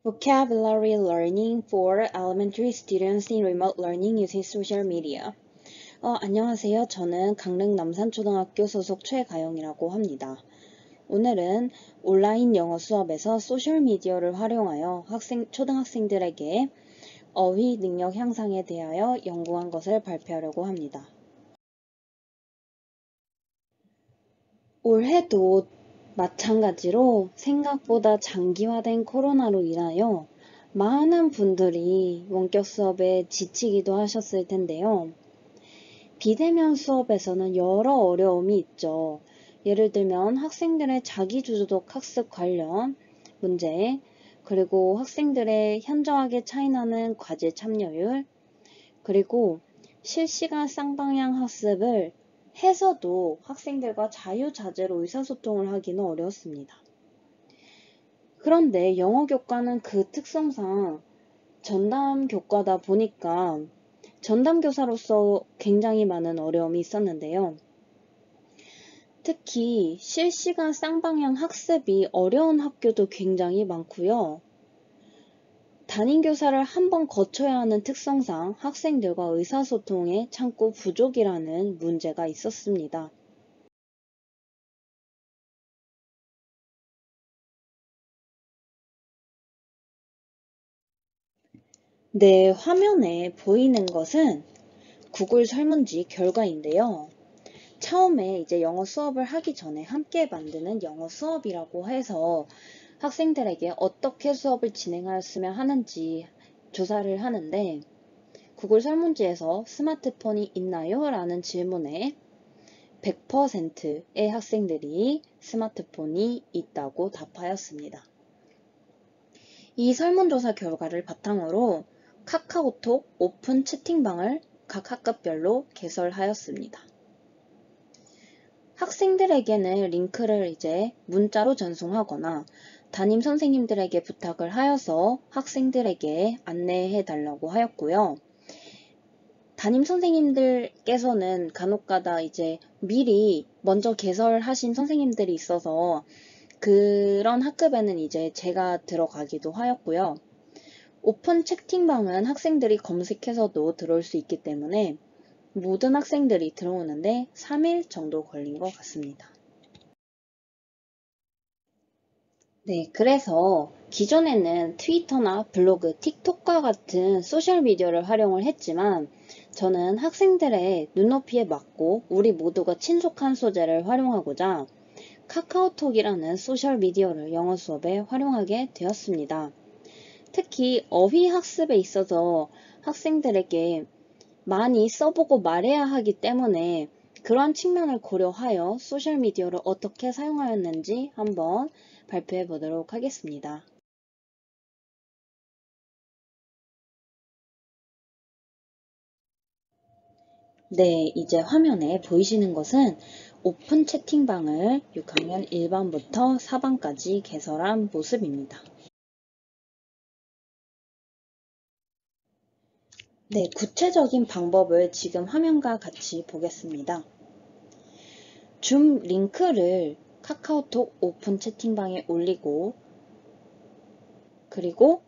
Vocabulary learning for elementary students in remote learning using social media. 안녕하세요. 저는 강릉 남산초등학교 소속 최가영이라고 합니다. 오늘은 온라인 영어 수업에서 소셜미디어를 활용하여 초등학생들에게 어휘 능력 향상에 대하여 연구한 것을 발표하려고 합니다. 올해도 마찬가지로 생각보다 장기화된 코로나로 인하여 많은 분들이 원격 수업에 지치기도 하셨을 텐데요. 비대면 수업에서는 여러 어려움이 있죠. 예를 들면 학생들의 자기주도적 학습 관련 문제, 그리고 학생들의 현저하게 차이나는 과제 참여율, 그리고 실시간 쌍방향 학습을 해서도 학생들과 자유자재로 의사소통을 하기는 어려웠습니다. 그런데 영어 교과는 그 특성상 전담 교과다 보니까 전담 교사로서 굉장히 많은 어려움이 있었는데요. 특히 실시간 쌍방향 학습이 어려운 학교도 굉장히 많고요. 담임교사를 한 번 거쳐야 하는 특성상 학생들과 의사소통에 참고 부족이라는 문제가 있었습니다. 네, 화면에 보이는 것은 구글 설문지 결과인데요. 처음에 이제 영어 수업을 하기 전에 함께 만드는 영어 수업이라고 해서 학생들에게 어떻게 수업을 진행하였으면 하는지 조사를 하는데 구글 설문지에서 스마트폰이 있나요? 라는 질문에 100%의 학생들이 스마트폰이 있다고 답하였습니다. 이 설문조사 결과를 바탕으로 카카오톡 오픈 채팅방을 각 학급별로 개설하였습니다. 학생들에게는 링크를 이제 문자로 전송하거나 담임 선생님들에게 부탁을 하여서 학생들에게 안내해 달라고 하였고요. 담임 선생님들께서는 간혹가다 이제 미리 먼저 개설하신 선생님들이 있어서 그런 학급에는 이제 제가 들어가기도 하였고요. 오픈 채팅방은 학생들이 검색해서도 들어올 수 있기 때문에 모든 학생들이 들어오는데 3일 정도 걸린 것 같습니다. 네, 그래서 기존에는 트위터나 블로그, 틱톡과 같은 소셜미디어를 활용을 했지만 저는 학생들의 눈높이에 맞고 우리 모두가 친숙한 소재를 활용하고자 카카오톡이라는 소셜미디어를 영어 수업에 활용하게 되었습니다. 특히 어휘 학습에 있어서 학생들에게 많이 써보고 말해야 하기 때문에 그러한 측면을 고려하여 소셜미디어를 어떻게 사용하였는지 한번 발표해 보도록 하겠습니다. 네, 이제 화면에 보이시는 것은 오픈 채팅방을 6학년 1반부터 4반까지 개설한 모습입니다. 네, 구체적인 방법을 지금 화면과 같이 보겠습니다. 줌 링크를 카카오톡 오픈 채팅방에 올리고 그리고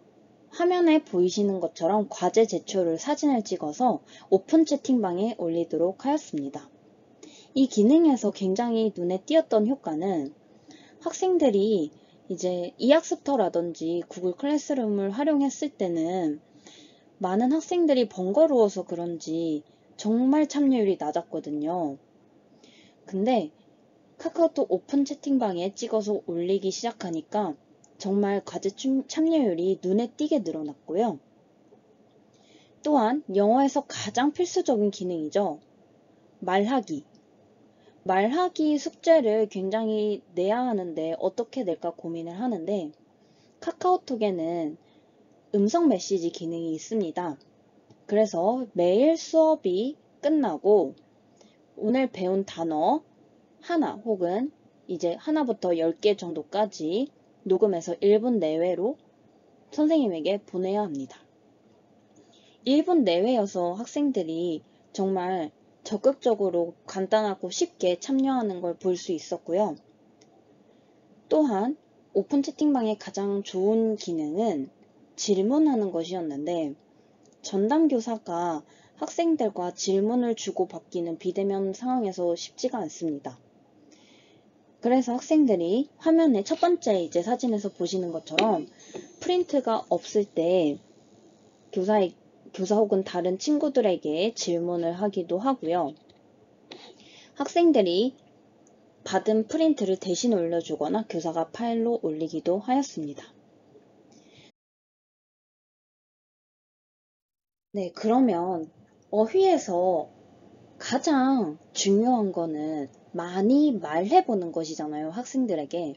화면에 보이시는 것처럼 과제 제출을 사진을 찍어서 오픈 채팅방에 올리도록 하였습니다. 이 기능에서 굉장히 눈에 띄었던 효과는 학생들이 이제 이학습터라든지 구글 클래스룸을 활용했을 때는 많은 학생들이 번거로워서 그런지 정말 참여율이 낮았거든요. 근데 카카오톡 오픈 채팅방에 찍어서 올리기 시작하니까 정말 과제 참여율이 눈에 띄게 늘어났고요. 또한 영어에서 가장 필수적인 기능이죠. 말하기. 말하기 숙제를 굉장히 내야 하는데 어떻게 낼까 고민을 하는데 카카오톡에는 음성 메시지 기능이 있습니다. 그래서 매일 수업이 끝나고 오늘 배운 단어 하나 혹은 이제 하나부터 10개 정도까지 녹음해서 1분 내외로 선생님에게 보내야 합니다. 1분 내외여서 학생들이 정말 적극적으로 간단하고 쉽게 참여하는 걸 볼 수 있었고요. 또한 오픈 채팅방의 가장 좋은 기능은 질문하는 것이었는데 전담교사가 학생들과 질문을 주고받기는 비대면 상황에서 쉽지가 않습니다. 그래서 학생들이 화면에 첫 번째 이제 사진에서 보시는 것처럼 프린트가 없을 때 교사 혹은 다른 친구들에게 질문을 하기도 하고요. 학생들이 받은 프린트를 대신 올려주거나 교사가 파일로 올리기도 하였습니다. 네, 그러면 어휘에서 가장 중요한 거는 많이 말해보는 것이잖아요, 학생들에게.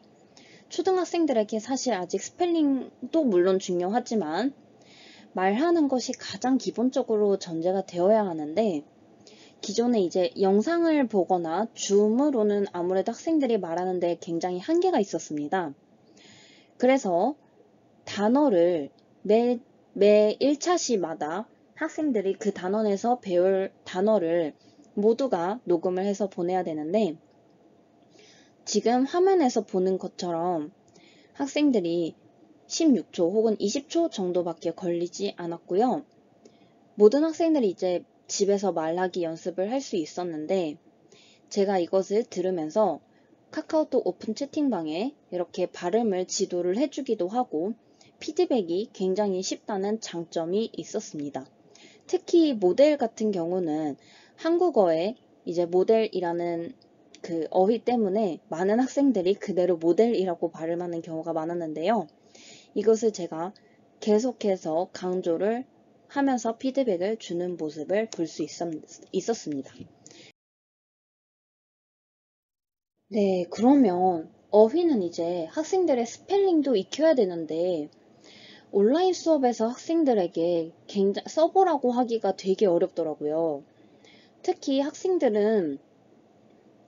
초등학생들에게 사실 아직 스펠링도 물론 중요하지만 말하는 것이 가장 기본적으로 전제가 되어야 하는데 기존에 이제 영상을 보거나 줌으로는 아무래도 학생들이 말하는데 굉장히 한계가 있었습니다. 그래서 단어를 매 1차 시마다 학생들이 그 단원에서 배울 단어를 모두가 녹음을 해서 보내야 되는데 지금 화면에서 보는 것처럼 학생들이 16초 혹은 20초 정도밖에 걸리지 않았고요. 모든 학생들이 이제 집에서 말하기 연습을 할 수 있었는데 제가 이것을 들으면서 카카오톡 오픈 채팅방에 이렇게 발음을 지도를 해주기도 하고 피드백이 굉장히 쉽다는 장점이 있었습니다. 특히 모델 같은 경우는 한국어에 이제 모델이라는 그 어휘 때문에 많은 학생들이 그대로 모델이라고 발음하는 경우가 많았는데요. 이것을 제가 계속해서 강조를 하면서 피드백을 주는 모습을 볼 수 있었습니다. 네, 그러면 어휘는 이제 학생들의 스펠링도 익혀야 되는데 온라인 수업에서 학생들에게 써보라고 하기가 되게 어렵더라고요. 특히 학생들은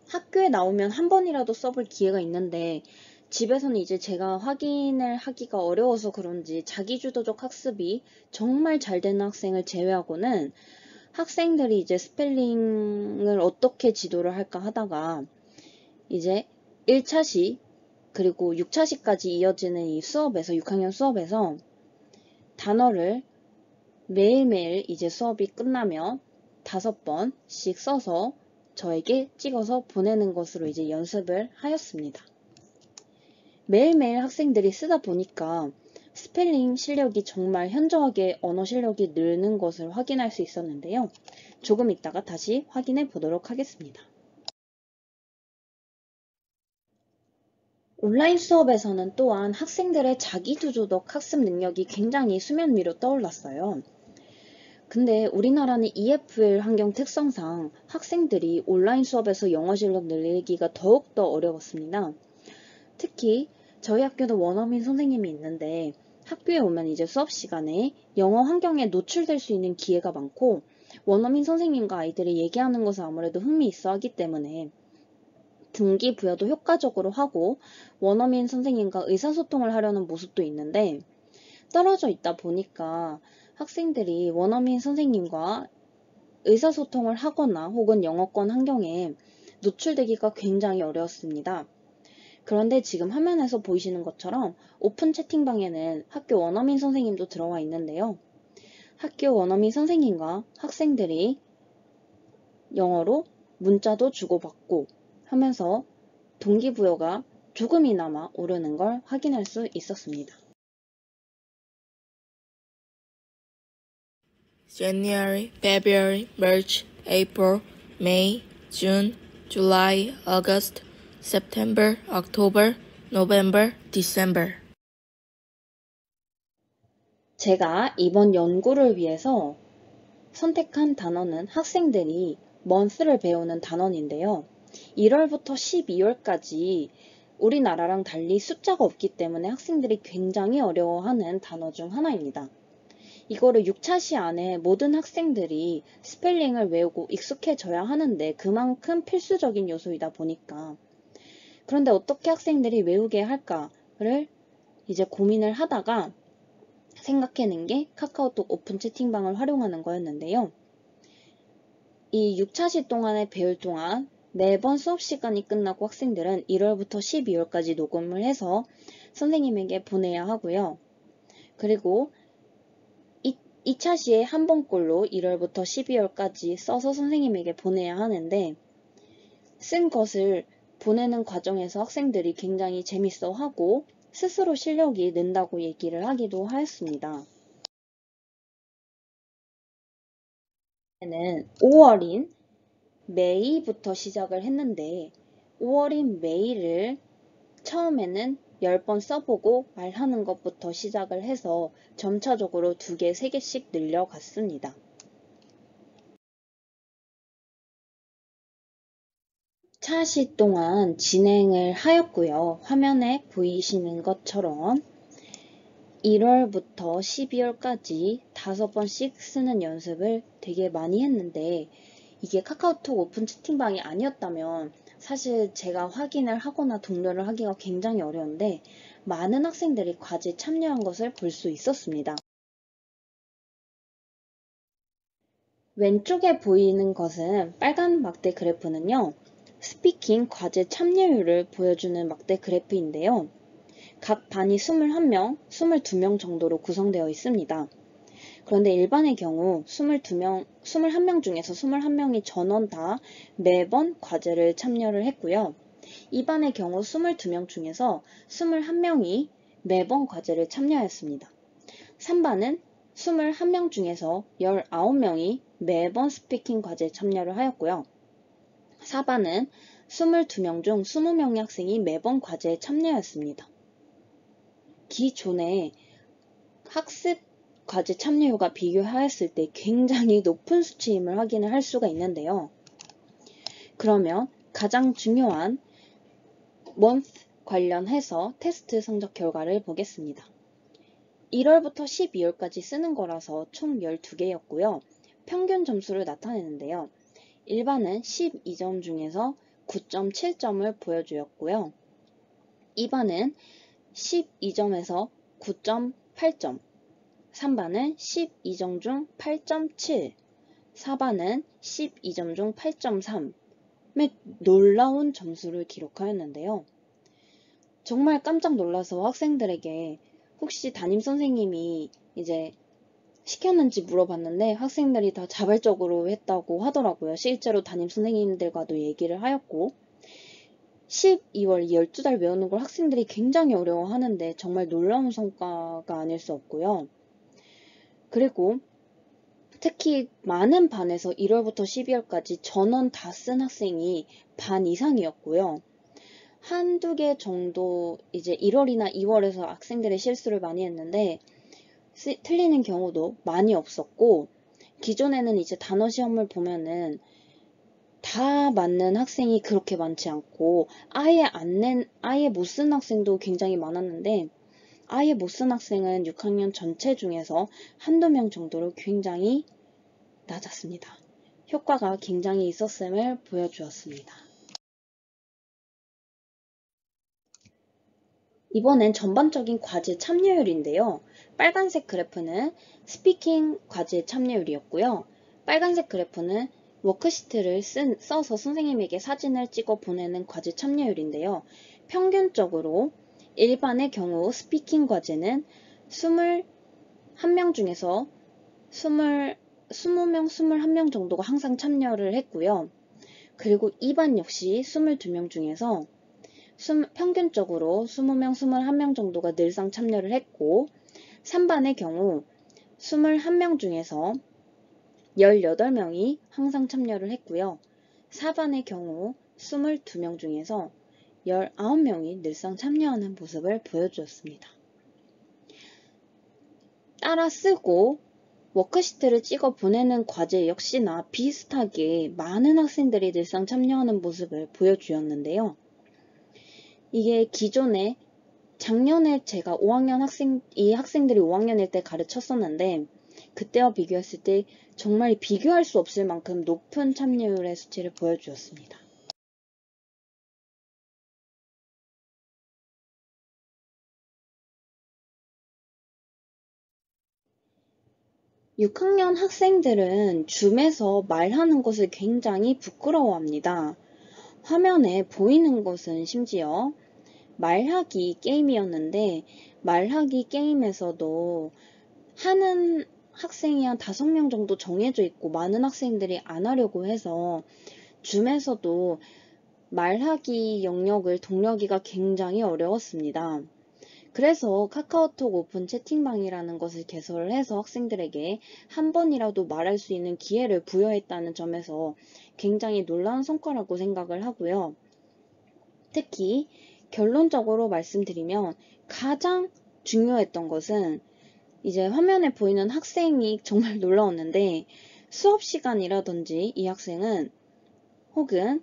학교에 나오면 한 번이라도 써볼 기회가 있는데 집에서는 이제 제가 확인을 하기가 어려워서 그런지 자기주도적 학습이 정말 잘 되는 학생을 제외하고는 학생들이 이제 스펠링을 어떻게 지도를 할까 하다가 이제 1차 시 그리고 6차 시까지 이어지는 이 수업에서 6학년 수업에서 단어를 매일매일 이제 수업이 끝나면 5번씩 써서 저에게 찍어서 보내는 것으로 이제 연습을 하였습니다. 매일매일 학생들이 쓰다 보니까 스펠링 실력이 정말 현저하게 언어 실력이 늘는 것을 확인할 수 있었는데요. 조금 있다가 다시 확인해 보도록 하겠습니다. 온라인 수업에서는 또한 학생들의 자기주도적 학습 능력이 굉장히 수면 위로 떠올랐어요. 근데 우리나라는 EFL 환경 특성상 학생들이 온라인 수업에서 영어 실력 늘리기가 더욱더 어려웠습니다. 특히 저희 학교도 원어민 선생님이 있는데 학교에 오면 이제 수업 시간에 영어 환경에 노출될 수 있는 기회가 많고 원어민 선생님과 아이들이 얘기하는 것을 아무래도 흥미 있어 하기 때문에 등기부여도 효과적으로 하고 원어민 선생님과 의사소통을 하려는 모습도 있는데 떨어져 있다 보니까 학생들이 원어민 선생님과 의사소통을 하거나 혹은 영어권 환경에 노출되기가 굉장히 어려웠습니다. 그런데 지금 화면에서 보이시는 것처럼 오픈 채팅방에는 학교 원어민 선생님도 들어와 있는데요. 학교 원어민 선생님과 학생들이 영어로 문자도 주고받고 하면서 동기부여가 조금이나마 오르는 걸 확인할 수 있었습니다. January, February, March, April, May, June, July, August, September, October, November, December. 제가 이번 연구를 위해서 선택한 단어는 학생들이 month를 배우는 단원인데요. 1월부터 12월까지 우리나라랑 달리 숫자가 없기 때문에 학생들이 굉장히 어려워하는 단어 중 하나입니다. 이거를 6차 시 안에 모든 학생들이 스펠링을 외우고 익숙해져야 하는데 그만큼 필수적인 요소이다 보니까 그런데 어떻게 학생들이 외우게 할까를 이제 고민을 하다가 생각해낸 게 카카오톡 오픈 채팅방을 활용하는 거였는데요. 이 6차 시 동안에 배울 동안 매번 수업 시간이 끝나고 학생들은 1월부터 12월까지 녹음을 해서 선생님에게 보내야 하고요. 그리고 2차 시에 한 번꼴로 1월부터 12월까지 써서 선생님에게 보내야 하는데 쓴 것을 보내는 과정에서 학생들이 굉장히 재밌어하고 스스로 실력이 는다고 얘기를 하기도 하였습니다. 는 5월인 메이부터 시작을 했는데 5월인 메이를 처음에는 10번 써보고 말하는 것부터 시작을 해서 점차적으로 2개, 3개씩 늘려갔습니다. 차시 동안 진행을 하였고요. 화면에 보이시는 것처럼 1월부터 12월까지 5번씩 쓰는 연습을 되게 많이 했는데 이게 카카오톡 오픈 채팅방이 아니었다면 사실 제가 확인을 하거나 독려를 하기가 굉장히 어려운데 많은 학생들이 과제에 참여한 것을 볼 수 있었습니다. 왼쪽에 보이는 것은 빨간 막대 그래프는요. 스피킹 과제 참여율을 보여주는 막대 그래프인데요. 각 반이 21명, 22명 정도로 구성되어 있습니다. 그런데 일반의 경우 21명 중에서 21명이 전원 다 매번 과제를 참여를 했고요. 2반의 경우 22명 중에서 21명이 매번 과제를 참여했습니다. 3반은 21명 중에서 19명이 매번 스피킹 과제에 참여를 하였고요. 4반은 22명 중 20명의 학생이 매번 과제에 참여했습니다. 기존에 학습 과제 참여율과 비교하였을 때 굉장히 높은 수치임을 확인을 할 수가 있는데요. 그러면 가장 중요한 month 관련해서 테스트 성적 결과를 보겠습니다. 1월부터 12월까지 쓰는 거라서 총 12개였고요. 평균 점수를 나타내는데요. 일반은 12점 중에서 9.7점을 보여주었고요. 2반은 12점에서 9.8점, 3반은 12점 중 8.7, 4반은 12점 중 8.3의 놀라운 점수를 기록하였는데요. 정말 깜짝 놀라서 학생들에게 혹시 담임선생님이 이제 시켰는지 물어봤는데 학생들이 다 자발적으로 했다고 하더라고요. 실제로 담임선생님들과도 얘기를 하였고 12월 12달 외우는 걸 학생들이 굉장히 어려워하는데 정말 놀라운 성과가 아닐 수 없고요. 그리고 특히 많은 반에서 1월부터 12월까지 전원 다 쓴 학생이 반 이상이었고요. 한두 개 정도 이제 1월이나 2월에서 학생들의 실수를 많이 했는데 틀리는 경우도 많이 없었고 기존에는 이제 단어 시험을 보면은 다 맞는 학생이 그렇게 많지 않고 아예 못 쓴 학생도 굉장히 많았는데 아예 못 쓴 학생은 6학년 전체 중에서 한두 명 정도로 굉장히 낮았습니다. 효과가 굉장히 있었음을 보여주었습니다. 이번엔 전반적인 과제 참여율인데요. 빨간색 그래프는 스피킹 과제 참여율이었고요. 빨간색 그래프는 워크시트를 써서 선생님에게 사진을 찍어 보내는 과제 참여율인데요. 평균적으로 일반의 경우 스피킹 과제는 21명 중에서 20명, 21명 정도가 항상 참여를 했고요. 그리고 2반 역시 22명 중에서 평균적으로 20명, 21명 정도가 늘상 참여를 했고 3반의 경우 21명 중에서 18명이 항상 참여를 했고요. 4반의 경우 22명 중에서 19명이 늘상 참여하는 모습을 보여주었습니다. 따라 쓰고 워크시트를 찍어 보내는 과제 역시나 비슷하게 많은 학생들이 늘상 참여하는 모습을 보여주었는데요. 이게 기존에 작년에 제가 이 학생들이 5학년일 때 가르쳤었는데 그때와 비교했을 때 정말 비교할 수 없을 만큼 높은 참여율의 수치를 보여주었습니다. (6학년) 학생들은 줌에서 말하는 것을 굉장히 부끄러워합니다. 화면에 보이는 것은 심지어 말하기 게임이었는데 말하기 게임에서도 하는 학생이 한 5명 정도 정해져 있고 많은 학생들이 안 하려고 해서 줌에서도 말하기 영역을 동력이가 굉장히 어려웠습니다. 그래서 카카오톡 오픈 채팅방이라는 것을 개설을 해서 학생들에게 한 번이라도 말할 수 있는 기회를 부여했다는 점에서 굉장히 놀라운 성과라고 생각을 하고요. 특히 결론적으로 말씀드리면 가장 중요했던 것은 이제 화면에 보이는 학생이 정말 놀라웠는데 수업 시간이라든지 이 학생은 혹은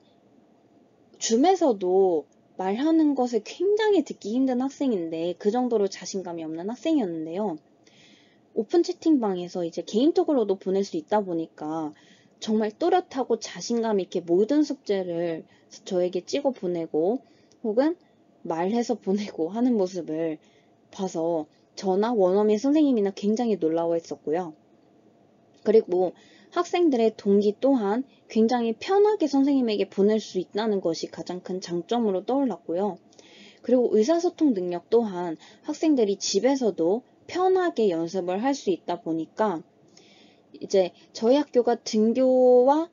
줌에서도 말하는 것을 굉장히 듣기 힘든 학생인데 그 정도로 자신감이 없는 학생이었는데요. 오픈 채팅방에서 이제 개인톡으로도 보낼 수 있다 보니까 정말 또렷하고 자신감 있게 모든 숙제를 저에게 찍어 보내고 혹은 말해서 보내고 하는 모습을 봐서 저나 원어민 선생님이나 굉장히 놀라워했었고요. 그리고 학생들의 동기 또한 굉장히 편하게 선생님에게 보낼 수 있다는 것이 가장 큰 장점으로 떠올랐고요. 그리고 의사소통 능력 또한 학생들이 집에서도 편하게 연습을 할 수 있다 보니까 이제 저희 학교가 등교와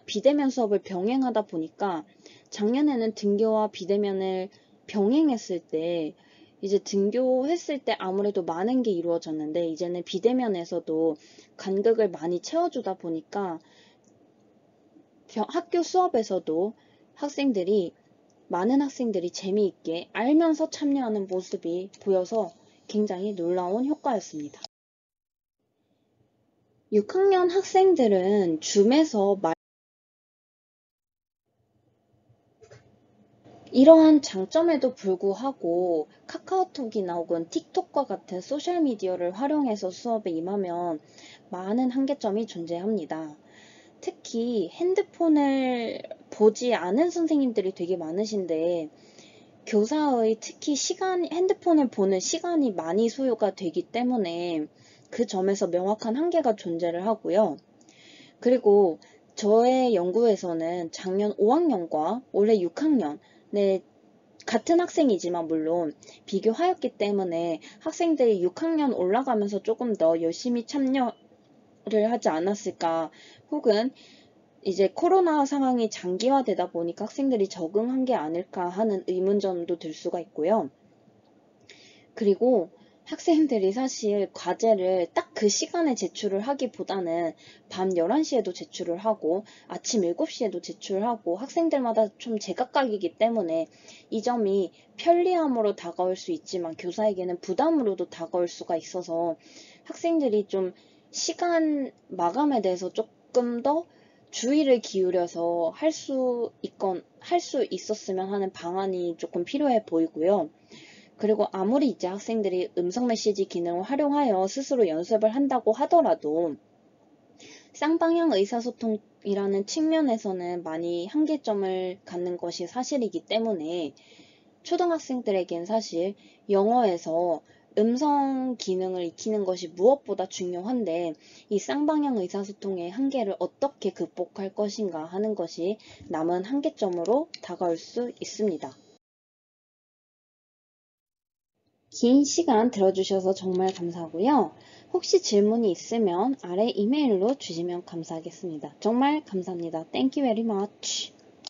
비대면 수업을 병행하다 보니까 작년에는 등교와 비대면을 병행했을 때 이제 등교했을 때 아무래도 많은 게 이루어졌는데 이제는 비대면에서도 간극을 많이 채워주다 보니까 학교 수업에서도 많은 학생들이 재미있게 알면서 참여하는 모습이 보여서 굉장히 놀라운 효과였습니다. 6학년 학생들은 줌에서 이러한 장점에도 불구하고 카카오톡이나 혹은 틱톡과 같은 소셜미디어를 활용해서 수업에 임하면 많은 한계점이 존재합니다. 특히 핸드폰을 보지 않은 선생님들이 되게 많으신데 교사의 특히 핸드폰을 보는 시간이 많이 소요가 되기 때문에 그 점에서 명확한 한계가 존재를 하고요. 그리고 저의 연구에서는 작년 5학년과 올해 6학년 같은 학생이지만 물론 비교하였기 때문에 학생들이 6학년 올라가면서 조금 더 열심히 참여를 하지 않았을까 혹은 이제 코로나 상황이 장기화되다 보니까 학생들이 적응한 게 아닐까 하는 의문점도 들 수가 있고요. 그리고 학생들이 사실 과제를 딱 그 시간에 제출을 하기보다는 밤 11시에도 제출을 하고 아침 7시에도 제출을 하고 학생들마다 좀 제각각이기 때문에 이 점이 편리함으로 다가올 수 있지만 교사에게는 부담으로도 다가올 수가 있어서 학생들이 좀 시간 마감에 대해서 조금 더 주의를 기울여서 할 수 있었으면 하는 방안이 조금 필요해 보이고요. 그리고 아무리 이제 학생들이 음성 메시지 기능을 활용하여 스스로 연습을 한다고 하더라도 쌍방향 의사소통이라는 측면에서는 많이 한계점을 갖는 것이 사실이기 때문에 초등학생들에겐 사실 영어에서 음성 기능을 익히는 것이 무엇보다 중요한데 이 쌍방향 의사소통의 한계를 어떻게 극복할 것인가 하는 것이 남은 한계점으로 다가올 수 있습니다. 긴 시간 들어주셔서 정말 감사하고요. 혹시 질문이 있으면 아래 이메일로 주시면 감사하겠습니다. 정말 감사합니다. Thank you very much.